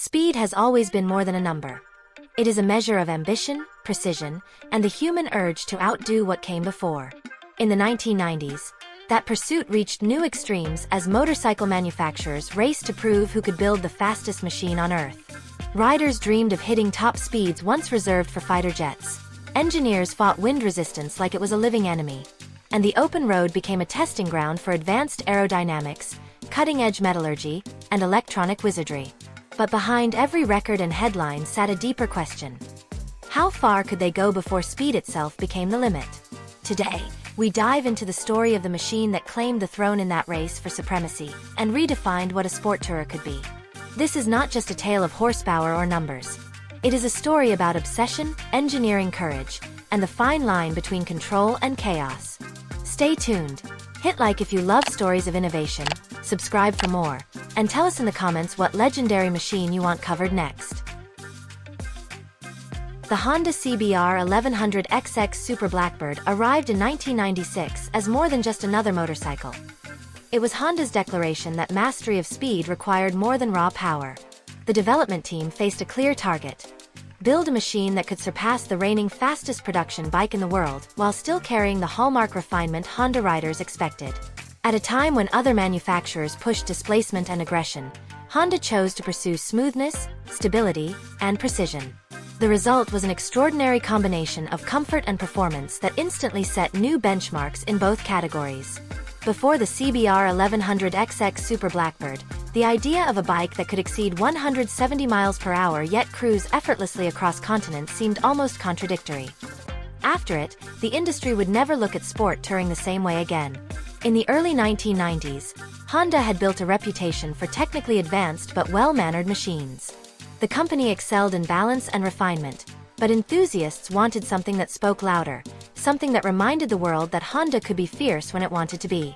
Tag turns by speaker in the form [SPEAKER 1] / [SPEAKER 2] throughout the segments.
[SPEAKER 1] Speed has always been more than a number. It is a measure of ambition, precision, and the human urge to outdo what came before. In the 1990s, that pursuit reached new extremes as motorcycle manufacturers raced to prove who could build the fastest machine on Earth. Riders dreamed of hitting top speeds once reserved for fighter jets. Engineers fought wind resistance like it was a living enemy. And the open road became a testing ground for advanced aerodynamics, cutting-edge metallurgy, and electronic wizardry. But behind every record and headline sat a deeper question. How far could they go before speed itself became the limit? Today, we dive into the story of the machine that claimed the throne in that race for supremacy and redefined what a sport tourer could be. This is not just a tale of horsepower or numbers. It is a story about obsession, engineering courage, and the fine line between control and chaos. Stay tuned. Hit like if you love stories of innovation, subscribe for more, and tell us in the comments what legendary machine you want covered next. The Honda CBR1100XX Super Blackbird arrived in 1996 as more than just another motorcycle. It was Honda's declaration that mastery of speed required more than raw power. The development team faced a clear target: build a machine that could surpass the reigning fastest production bike in the world while still carrying the hallmark refinement Honda riders expected. At a time when other manufacturers pushed displacement and aggression, Honda chose to pursue smoothness, stability, and precision. The result was an extraordinary combination of comfort and performance that instantly set new benchmarks in both categories. Before the CBR1100XX Super Blackbird, the idea of a bike that could exceed 170 miles per hour yet cruise effortlessly across continents seemed almost contradictory. After it, the industry would never look at sport touring the same way again. In the early 1990s, Honda had built a reputation for technically advanced but well-mannered machines. The company excelled in balance and refinement, but enthusiasts wanted something that spoke louder, something that reminded the world that Honda could be fierce when it wanted to be.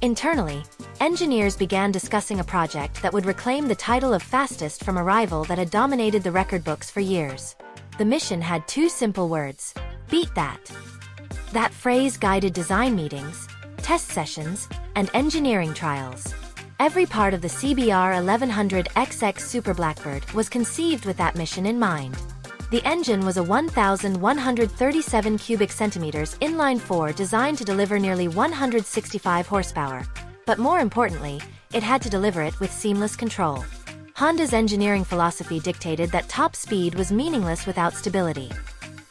[SPEAKER 1] Internally, engineers began discussing a project that would reclaim the title of fastest from a rival that had dominated the record books for years. The mission had two simple words: beat that. That phrase guided design meetings, test sessions, and engineering trials. Every part of the CBR1100XX Super Blackbird was conceived with that mission in mind. The engine was a 1,137 cubic centimeters inline-four designed to deliver nearly 165 horsepower. But more importantly, it had to deliver it with seamless control. Honda's engineering philosophy dictated that top speed was meaningless without stability.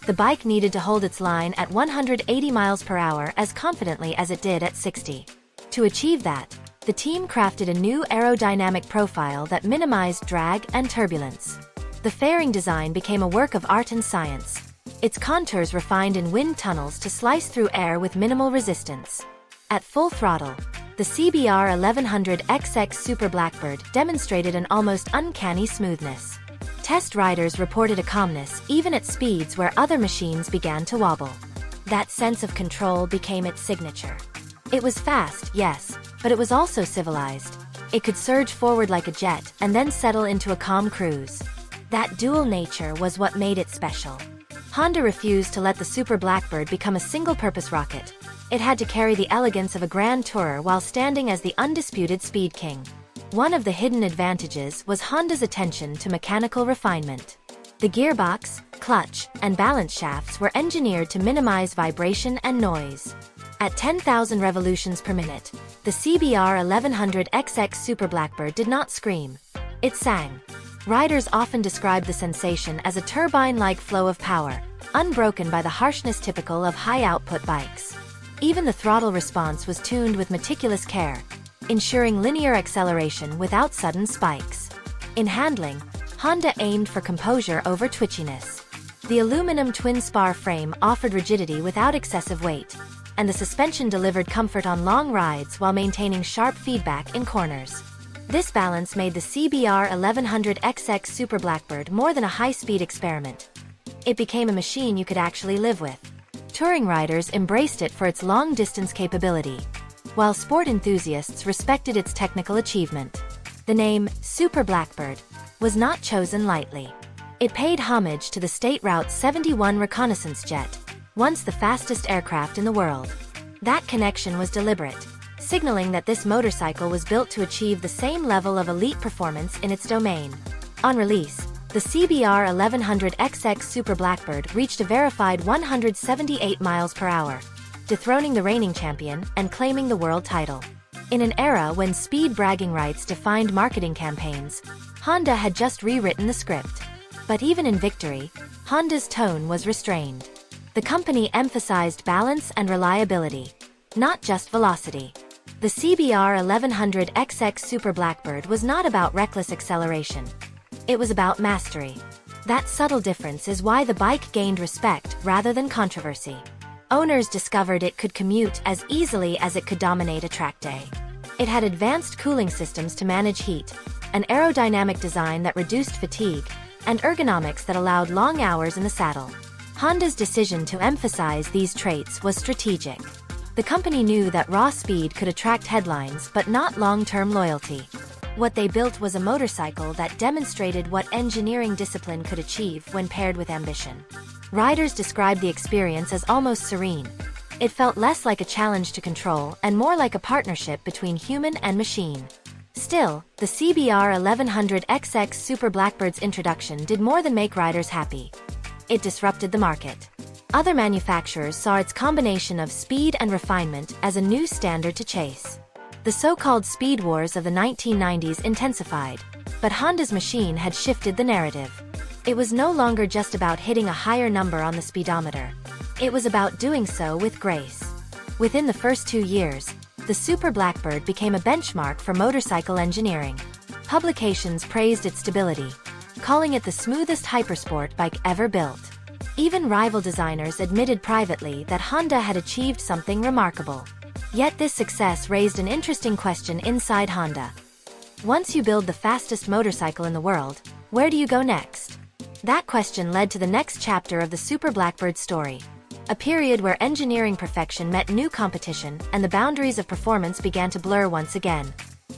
[SPEAKER 1] The bike needed to hold its line at 180 miles per hour as confidently as it did at 60. To achieve that, the team crafted a new aerodynamic profile that minimized drag and turbulence. The fairing design became a work of art and science, its contours refined in wind tunnels to slice through air with minimal resistance. At full throttle, the CBR1100XX Super Blackbird demonstrated an almost uncanny smoothness. Test riders reported a calmness even at speeds where other machines began to wobble. That sense of control became its signature. It was fast, yes, but it was also civilized. It could surge forward like a jet and then settle into a calm cruise. That dual nature was what made it special. Honda refused to let the Super Blackbird become a single-purpose rocket. It had to carry the elegance of a grand tourer while standing as the undisputed speed king. One of the hidden advantages was Honda's attention to mechanical refinement. The gearbox, clutch, and balance shafts were engineered to minimize vibration and noise. At 10,000 revolutions per minute, the CBR1100XX Super Blackbird did not scream. It sang. Riders often described the sensation as a turbine-like flow of power, unbroken by the harshness typical of high-output bikes. Even the throttle response was tuned with meticulous care, ensuring linear acceleration without sudden spikes. In handling, Honda aimed for composure over twitchiness. The aluminum twin-spar frame offered rigidity without excessive weight, and the suspension delivered comfort on long rides while maintaining sharp feedback in corners. This balance made the CBR1100XX Super Blackbird more than a high-speed experiment. It became a machine you could actually live with. Touring riders embraced it for its long-distance capability, while sport enthusiasts respected its technical achievement. The name, Super Blackbird, was not chosen lightly. It paid homage to the State Route 71 reconnaissance jet, once the fastest aircraft in the world. That connection was deliberate, signaling that this motorcycle was built to achieve the same level of elite performance in its domain. On release, the CBR1100XX Super Blackbird reached a verified 178 miles per hour, dethroning the reigning champion and claiming the world title. In an era when speed bragging rights defined marketing campaigns, Honda had just rewritten the script. But even in victory, Honda's tone was restrained. The company emphasized balance and reliability, not just velocity. The CBR1100XX Super Blackbird was not about reckless acceleration. It was about mastery. That subtle difference is why the bike gained respect rather than controversy. Owners discovered it could commute as easily as it could dominate a track day. It had advanced cooling systems to manage heat, an aerodynamic design that reduced fatigue, and ergonomics that allowed long hours in the saddle. Honda's decision to emphasize these traits was strategic. The company knew that raw speed could attract headlines but not long-term loyalty. What they built was a motorcycle that demonstrated what engineering discipline could achieve when paired with ambition. Riders described the experience as almost serene. It felt less like a challenge to control and more like a partnership between human and machine. Still, the CBR1100XX Super Blackbird's introduction did more than make riders happy. It disrupted the market. Other manufacturers saw its combination of speed and refinement as a new standard to chase. The so-called speed wars of the 1990s intensified, but Honda's machine had shifted the narrative. It was no longer just about hitting a higher number on the speedometer. It was about doing so with grace. Within the first 2 years, the Super Blackbird became a benchmark for motorcycle engineering. Publications praised its stability, calling it the smoothest hypersport bike ever built. Even rival designers admitted privately that Honda had achieved something remarkable. Yet this success raised an interesting question inside Honda. Once you build the fastest motorcycle in the world, where do you go next? That question led to the next chapter of the Super Blackbird story. A period where engineering perfection met new competition and the boundaries of performance began to blur once again.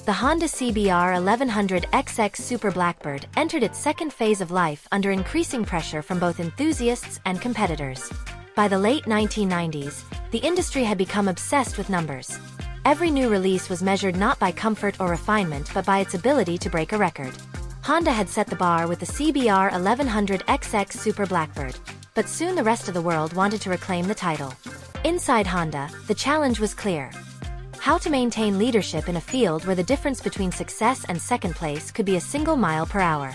[SPEAKER 1] The Honda CBR1100XX Super Blackbird entered its second phase of life under increasing pressure from both enthusiasts and competitors. By the late 1990s, the industry had become obsessed with numbers. Every new release was measured not by comfort or refinement but by its ability to break a record. Honda had set the bar with the CBR1100XX Super Blackbird, but soon the rest of the world wanted to reclaim the title. Inside Honda, the challenge was clear. How to maintain leadership in a field where the difference between success and second place could be a single mile per hour.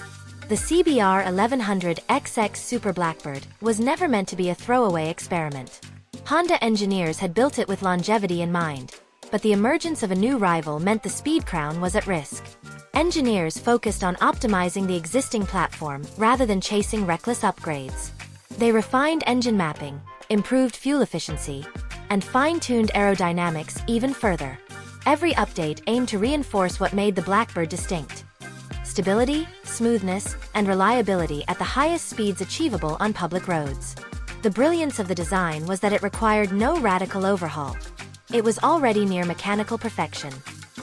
[SPEAKER 1] The CBR1100XX Super Blackbird was never meant to be a throwaway experiment. Honda engineers had built it with longevity in mind, but the emergence of a new rival meant the speed crown was at risk. Engineers focused on optimizing the existing platform rather than chasing reckless upgrades. They refined engine mapping, improved fuel efficiency, and fine-tuned aerodynamics even further. Every update aimed to reinforce what made the Blackbird distinct: stability, smoothness, and reliability at the highest speeds achievable on public roads. The brilliance of the design was that it required no radical overhaul. It was already near mechanical perfection.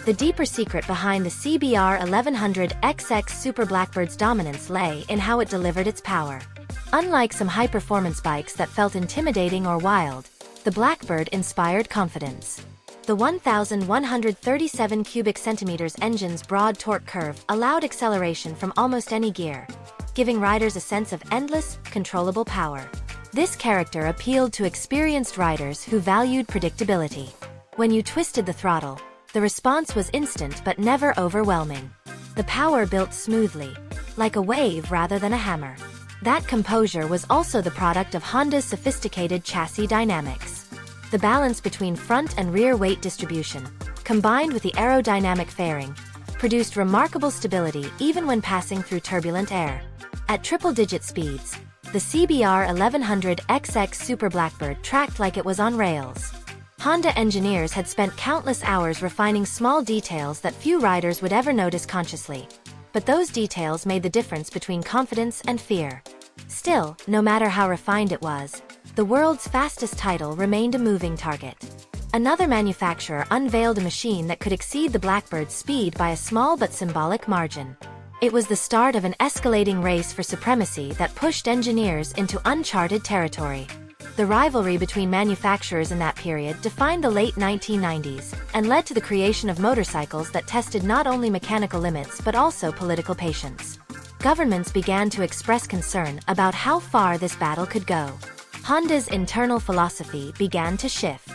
[SPEAKER 1] The deeper secret behind the CBR1100XX Super Blackbird's dominance lay in how it delivered its power. Unlike some high-performance bikes that felt intimidating or wild, the Blackbird inspired confidence. The 1,137 cubic centimeters engine's broad torque curve allowed acceleration from almost any gear, giving riders a sense of endless, controllable power. This character appealed to experienced riders who valued predictability. When you twisted the throttle, the response was instant but never overwhelming. The power built smoothly, like a wave rather than a hammer. That composure was also the product of Honda's sophisticated chassis dynamics. The balance between front and rear weight distribution, combined with the aerodynamic fairing, produced remarkable stability even when passing through turbulent air. At triple-digit speeds, the CBR1100XX Super Blackbird tracked like it was on rails. Honda engineers had spent countless hours refining small details that few riders would ever notice consciously. But those details made the difference between confidence and fear. Still, no matter how refined it was, the world's fastest title remained a moving target. Another manufacturer unveiled a machine that could exceed the Blackbird's speed by a small but symbolic margin. It was the start of an escalating race for supremacy that pushed engineers into uncharted territory. The rivalry between manufacturers in that period defined the late 1990s and led to the creation of motorcycles that tested not only mechanical limits but also political patience. governments began to express concern about how far this battle could go. Honda's internal philosophy began to shift.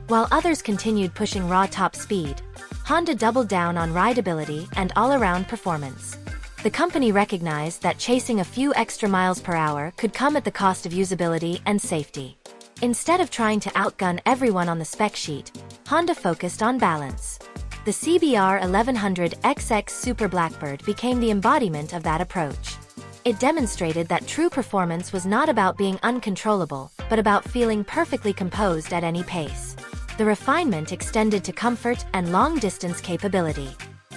[SPEAKER 1] While others continued pushing raw top speed, Honda doubled down on rideability and all-around performance. The company recognized that chasing a few extra miles per hour could come at the cost of usability and safety. Instead of trying to outgun everyone on the spec sheet, Honda focused on balance. The CBR1100XX Super Blackbird became the embodiment of that approach. It demonstrated that true performance was not about being uncontrollable, but about feeling perfectly composed at any pace. The refinement extended to comfort and long-distance capability.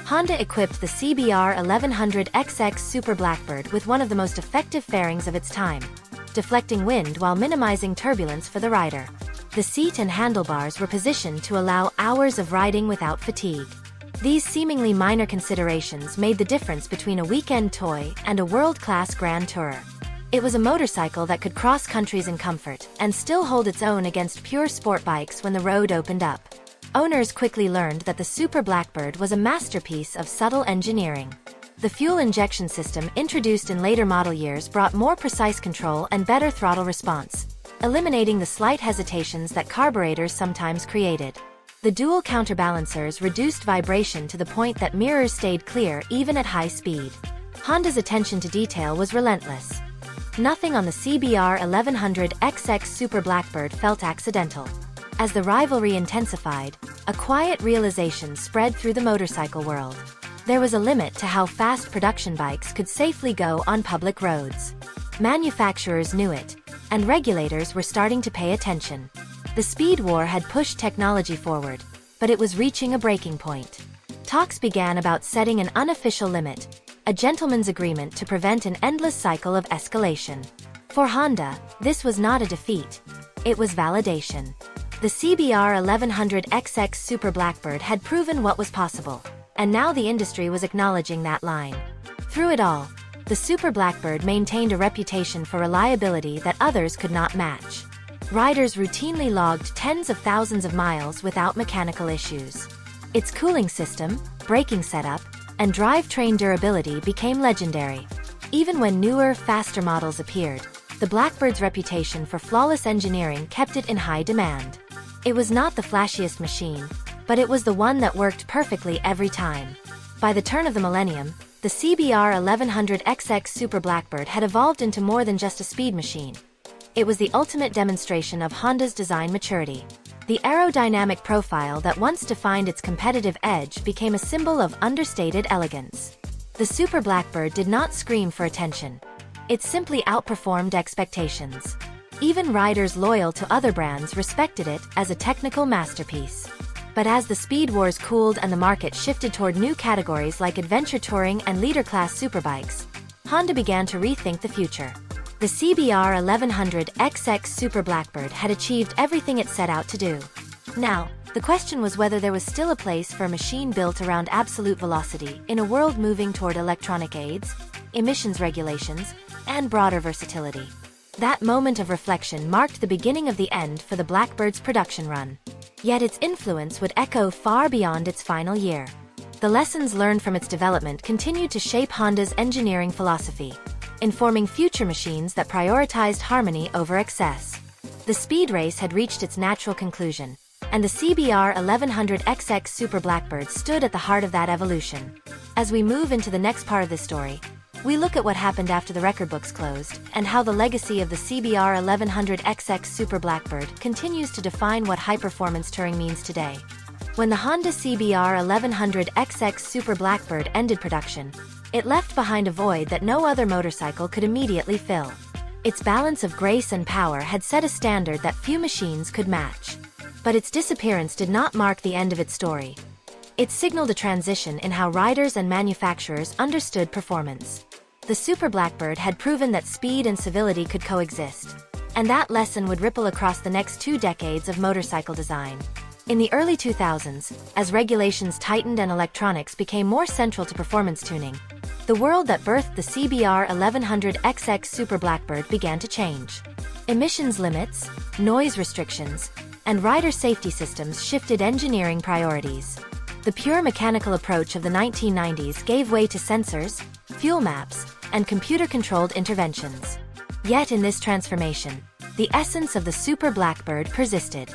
[SPEAKER 1] Honda equipped the CBR1100XX Super Blackbird with one of the most effective fairings of its time, deflecting wind while minimizing turbulence for the rider. The seat and handlebars were positioned to allow hours of riding without fatigue. These seemingly minor considerations made the difference between a weekend toy and a world-class grand tourer. It was a motorcycle that could cross countries in comfort and still hold its own against pure sport bikes when the road opened up. Owners quickly learned that the Super Blackbird was a masterpiece of subtle engineering. The fuel injection system introduced in later model years brought more precise control and better throttle response, eliminating the slight hesitations that carburetors sometimes created. The dual counterbalancers reduced vibration to the point that mirrors stayed clear even at high speed. Honda's attention to detail was relentless. Nothing on the CBR1100XX Super Blackbird felt accidental. As the rivalry intensified, a quiet realization spread through the motorcycle world. There was a limit to how fast production bikes could safely go on public roads. Manufacturers knew it, and regulators were starting to pay attention. The speed war had pushed technology forward, but it was reaching a breaking point. Talks began about setting an unofficial limit, a gentleman's agreement to prevent an endless cycle of escalation. For Honda, this was not a defeat. It was validation. The CBR1100XX Super Blackbird had proven what was possible, and now the industry was acknowledging that line. Through it all, the Super Blackbird maintained a reputation for reliability that others could not match. Riders routinely logged tens of thousands of miles without mechanical issues. Its cooling system, braking setup, and drivetrain durability became legendary. Even when newer, faster models appeared, the Blackbird's reputation for flawless engineering kept it in high demand. It was not the flashiest machine, but it was the one that worked perfectly every time. By the turn of the millennium, the CBR1100XX Super Blackbird had evolved into more than just a speed machine. It was the ultimate demonstration of Honda's design maturity. The aerodynamic profile that once defined its competitive edge became a symbol of understated elegance. The Super Blackbird did not scream for attention. It simply outperformed expectations. Even riders loyal to other brands respected it as a technical masterpiece. But as the speed wars cooled and the market shifted toward new categories like adventure touring and leader-class superbikes, Honda began to rethink the future. The CBR1100XX Super Blackbird had achieved everything it set out to do. Now, the question was whether there was still a place for a machine built around absolute velocity in a world moving toward electronic aids, emissions regulations, and broader versatility. That moment of reflection marked the beginning of the end for the Blackbird's production run. Yet its influence would echo far beyond its final year. The lessons learned from its development continued to shape Honda's engineering philosophy, informing future machines that prioritized harmony over excess. The speed race had reached its natural conclusion, and the CBR1100XX Super Blackbird stood at the heart of that evolution. As we move into the next part of this story, we look at what happened after the record books closed, and how the legacy of the CBR1100XX Super Blackbird continues to define what high-performance touring means today. When the Honda CBR1100XX Super Blackbird ended production, it left behind a void that no other motorcycle could immediately fill. Its balance of grace and power had set a standard that few machines could match. But its disappearance did not mark the end of its story. It signaled a transition in how riders and manufacturers understood performance. The Super Blackbird had proven that speed and civility could coexist, and that lesson would ripple across the next 2 decades of motorcycle design. In the early 2000s, as regulations tightened and electronics became more central to performance tuning, the world that birthed the CBR1100XX Super Blackbird began to change. Emissions limits, noise restrictions, and rider safety systems shifted engineering priorities. The pure mechanical approach of the 1990s gave way to sensors, fuel maps, and computer-controlled interventions. Yet in this transformation, the essence of the Super Blackbird persisted.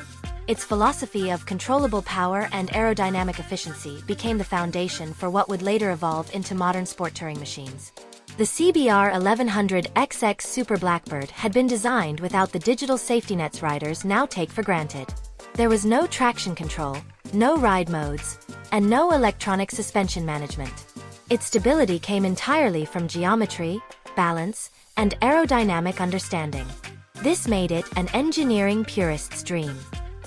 [SPEAKER 1] Its philosophy of controllable power and aerodynamic efficiency became the foundation for what would later evolve into modern sport touring machines. The CBR1100XX Super Blackbird had been designed without the digital safety nets riders now take for granted. There was no traction control, no ride modes, and no electronic suspension management. Its stability came entirely from geometry, balance, and aerodynamic understanding. This made it an engineering purist's dream.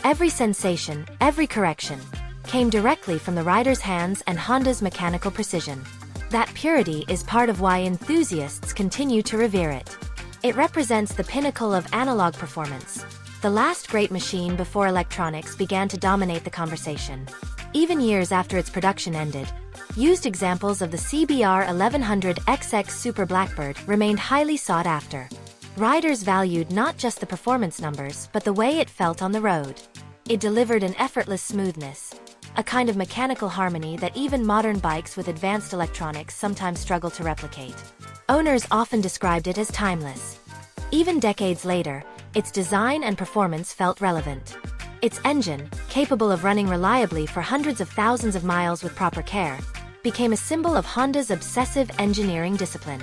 [SPEAKER 1] Every sensation, every correction, came directly from the rider's hands and Honda's mechanical precision. That purity is part of why enthusiasts continue to revere it. It represents the pinnacle of analog performance, the last great machine before electronics began to dominate the conversation. Even years after its production ended, used examples of the CBR1100XX Super Blackbird remained highly sought after. Riders valued not just the performance numbers but the way it felt on the road. It delivered an effortless smoothness, a kind of mechanical harmony that even modern bikes with advanced electronics sometimes struggle to replicate. Owners often described it as timeless. Even decades later, its design and performance felt relevant. Its engine, capable of running reliably for hundreds of thousands of miles with proper care, became a symbol of Honda's obsessive engineering discipline.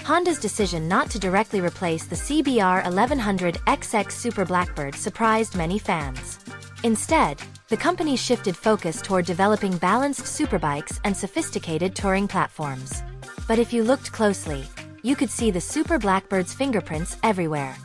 [SPEAKER 1] Honda's decision not to directly replace the CBR1100XX Super Blackbird surprised many fans. Instead, the company shifted focus toward developing balanced superbikes and sophisticated touring platforms. But if you looked closely, you could see the Super Blackbird's fingerprints everywhere.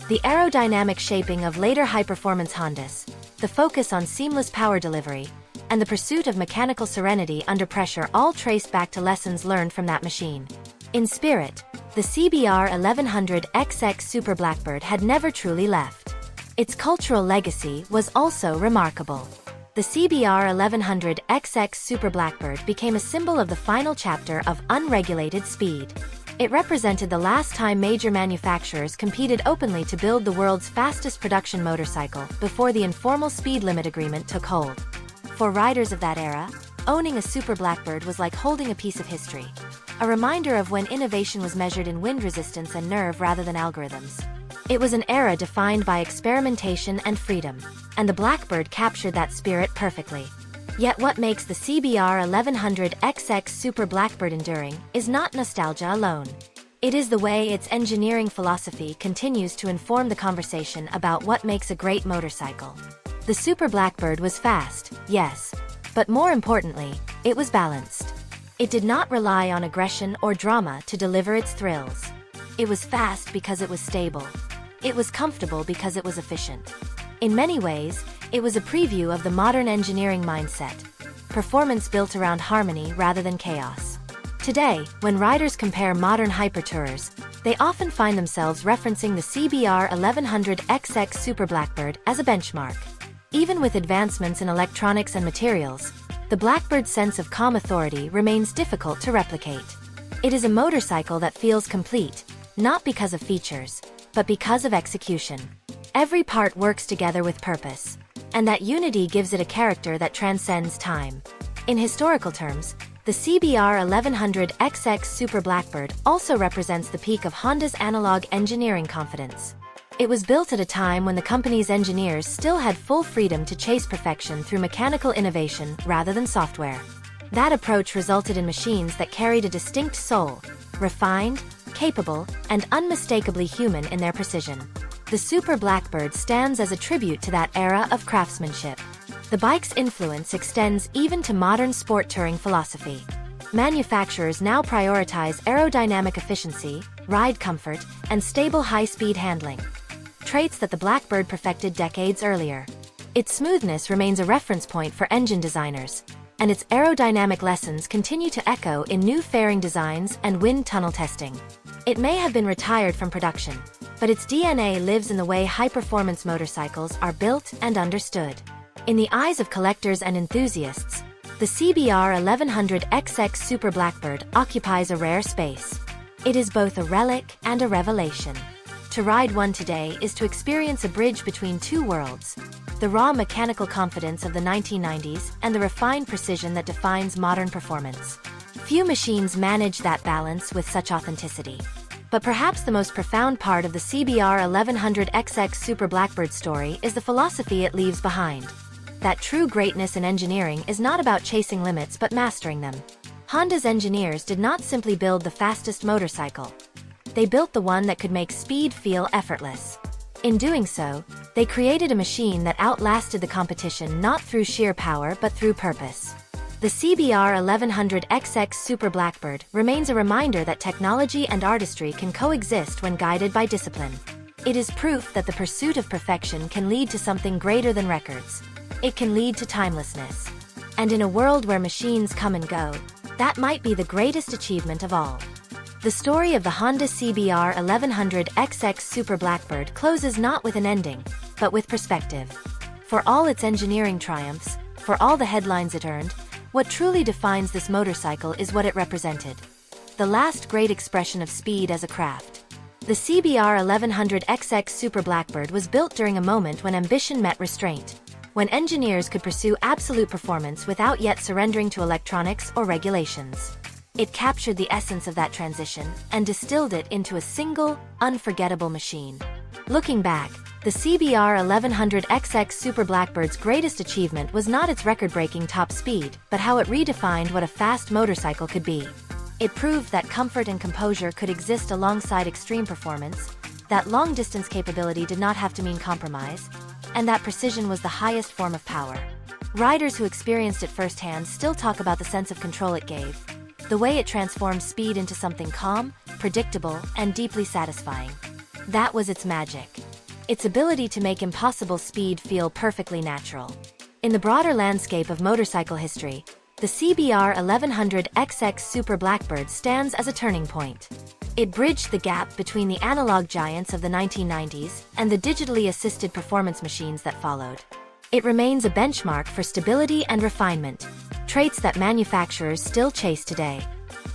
[SPEAKER 1] The aerodynamic shaping of later high-performance Hondas, the focus on seamless power delivery, and the pursuit of mechanical serenity under pressure all traced back to lessons learned from that machine. In spirit, the CBR1100XX Super Blackbird had never truly left. Its cultural legacy was also remarkable. The CBR1100XX Super Blackbird became a symbol of the final chapter of unregulated speed. It represented the last time major manufacturers competed openly to build the world's fastest production motorcycle before the informal speed limit agreement took hold. For riders of that era, owning a Super Blackbird was like holding a piece of history, a reminder of when innovation was measured in wind resistance and nerve rather than algorithms. It was an era defined by experimentation and freedom, and the Blackbird captured that spirit perfectly. Yet what makes the CBR1100XX Super Blackbird enduring is not nostalgia alone. It is the way its engineering philosophy continues to inform the conversation about what makes a great motorcycle. The Super Blackbird was fast, yes, but more importantly, it was balanced. It did not rely on aggression or drama to deliver its thrills. It was fast because it was stable. It was comfortable because it was efficient. In many ways, it was a preview of the modern engineering mindset, performance built around harmony rather than chaos. Today, when riders compare modern hypertourers, they often find themselves referencing the CBR1100XX Super Blackbird as a benchmark. Even with advancements in electronics and materials, the Blackbird's sense of calm authority remains difficult to replicate. It is a motorcycle that feels complete, not because of features, but because of execution. Every part works together with purpose, and that unity gives it a character that transcends time. In historical terms, the CBR1100XX Super Blackbird also represents the peak of Honda's analog engineering confidence. It was built at a time when the company's engineers still had full freedom to chase perfection through mechanical innovation rather than software. That approach resulted in machines that carried a distinct soul, refined, capable, and unmistakably human in their precision. The Super Blackbird stands as a tribute to that era of craftsmanship. The bike's influence extends even to modern sport touring philosophy. Manufacturers now prioritize aerodynamic efficiency, ride comfort, and stable high-speed handling, traits that the Blackbird perfected decades earlier. Its smoothness remains a reference point for engine designers, and its aerodynamic lessons continue to echo in new fairing designs and wind tunnel testing. It may have been retired from production, but its DNA lives in the way high-performance motorcycles are built and understood. In the eyes of collectors and enthusiasts, the CBR1100XX Super Blackbird occupies a rare space. It is both a relic and a revelation. To ride one today is to experience a bridge between two worlds: the raw mechanical confidence of the 1990s and the refined precision that defines modern performance. Few machines manage that balance with such authenticity. But perhaps the most profound part of the CBR1100XX Super Blackbird story is the philosophy it leaves behind. That true greatness in engineering is not about chasing limits but mastering them. Honda's engineers did not simply build the fastest motorcycle. They built the one that could make speed feel effortless. In doing so, they created a machine that outlasted the competition not through sheer power but through purpose. The CBR1100XX Super Blackbird remains a reminder that technology and artistry can coexist when guided by discipline. It is proof that the pursuit of perfection can lead to something greater than records. It can lead to timelessness. And in a world where machines come and go, that might be the greatest achievement of all. The story of the Honda CBR1100XX Super Blackbird closes not with an ending, but with perspective. For all its engineering triumphs, for all the headlines it earned, what truly defines this motorcycle is what it represented. The last great expression of speed as a craft. The CBR1100XX Super Blackbird was built during a moment when ambition met restraint, when engineers could pursue absolute performance without yet surrendering to electronics or regulations. It captured the essence of that transition and distilled it into a single, unforgettable machine. Looking back, the CBR1100XX Super Blackbird's greatest achievement was not its record-breaking top speed, but how it redefined what a fast motorcycle could be. It proved that comfort and composure could exist alongside extreme performance, that long-distance capability did not have to mean compromise, and that precision was the highest form of power. Riders who experienced it firsthand still talk about the sense of control it gave, the way it transformed speed into something calm, predictable, and deeply satisfying. That was its magic. Its ability to make impossible speed feel perfectly natural. In the broader landscape of motorcycle history, the CBR1100XX Super Blackbird stands as a turning point. It bridged the gap between the analog giants of the 1990s and the digitally assisted performance machines that followed. It remains a benchmark for stability and refinement, traits that manufacturers still chase today.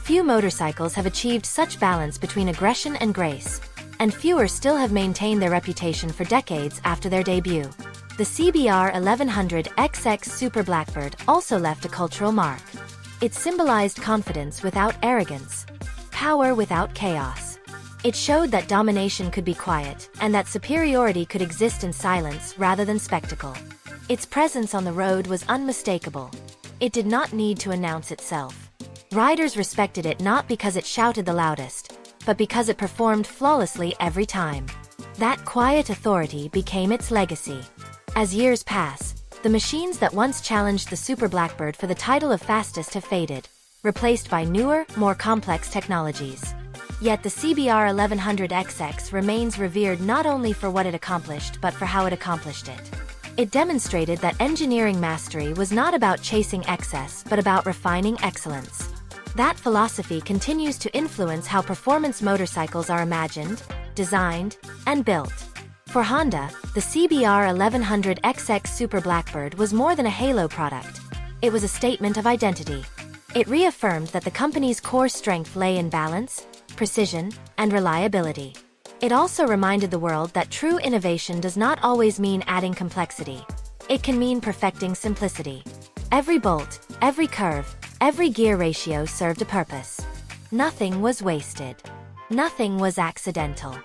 [SPEAKER 1] Few motorcycles have achieved such balance between aggression and grace, and fewer still have maintained their reputation for decades after their debut. The CBR1100XX Super Blackbird also left a cultural mark. It symbolized confidence without arrogance, power without chaos. It showed that domination could be quiet, and that superiority could exist in silence rather than spectacle. Its presence on the road was unmistakable. It did not need to announce itself. Riders respected it not because it shouted the loudest, but because it performed flawlessly every time. That quiet authority became its legacy. As years pass, the machines that once challenged the Super Blackbird for the title of fastest have faded, replaced by newer, more complex technologies. Yet the CBR1100XX remains revered not only for what it accomplished but for how it accomplished it. It demonstrated that engineering mastery was not about chasing excess but about refining excellence. That philosophy continues to influence how performance motorcycles are imagined, designed, and built. For Honda, the CBR1100XX Super Blackbird was more than a halo product. It was a statement of identity. It reaffirmed that the company's core strength lay in balance, precision, and reliability. It also reminded the world that true innovation does not always mean adding complexity. It can mean perfecting simplicity. Every bolt, every curve, every gear ratio served a purpose. Nothing was wasted. Nothing was accidental.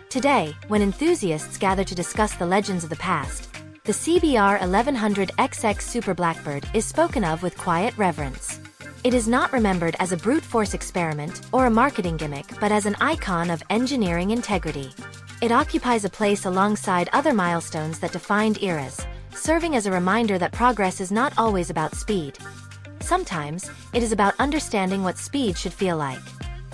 [SPEAKER 1] Today, when enthusiasts gather to discuss the legends of the past, the CBR1100XX Super Blackbird is spoken of with quiet reverence. It is not remembered as a brute force experiment or a marketing gimmick but as an icon of engineering integrity. It occupies a place alongside other milestones that defined eras, serving as a reminder that progress is not always about speed. Sometimes, it is about understanding what speed should feel like.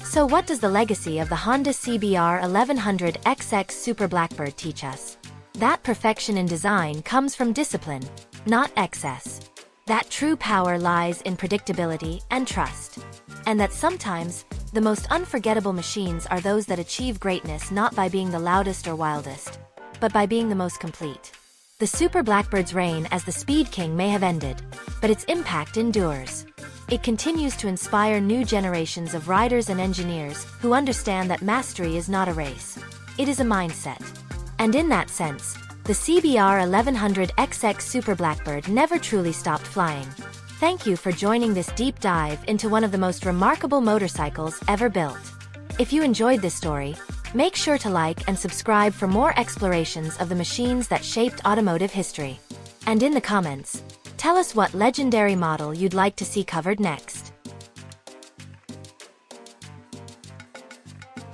[SPEAKER 1] So what does the legacy of the Honda CBR1100XX Super Blackbird teach us? That perfection in design comes from discipline, not excess. That true power lies in predictability and trust. And that sometimes, the most unforgettable machines are those that achieve greatness not by being the loudest or wildest, but by being the most complete. The Super Blackbird's reign as the Speed King may have ended, but its impact endures. It continues to inspire new generations of riders and engineers who understand that mastery is not a race. It is a mindset. And in that sense, the CBR1100XX Super Blackbird never truly stopped flying. Thank you for joining this deep dive into one of the most remarkable motorcycles ever built. If you enjoyed this story, make sure to like and subscribe for more explorations of the machines that shaped automotive history. And in the comments, tell us what legendary model you'd like to see covered next.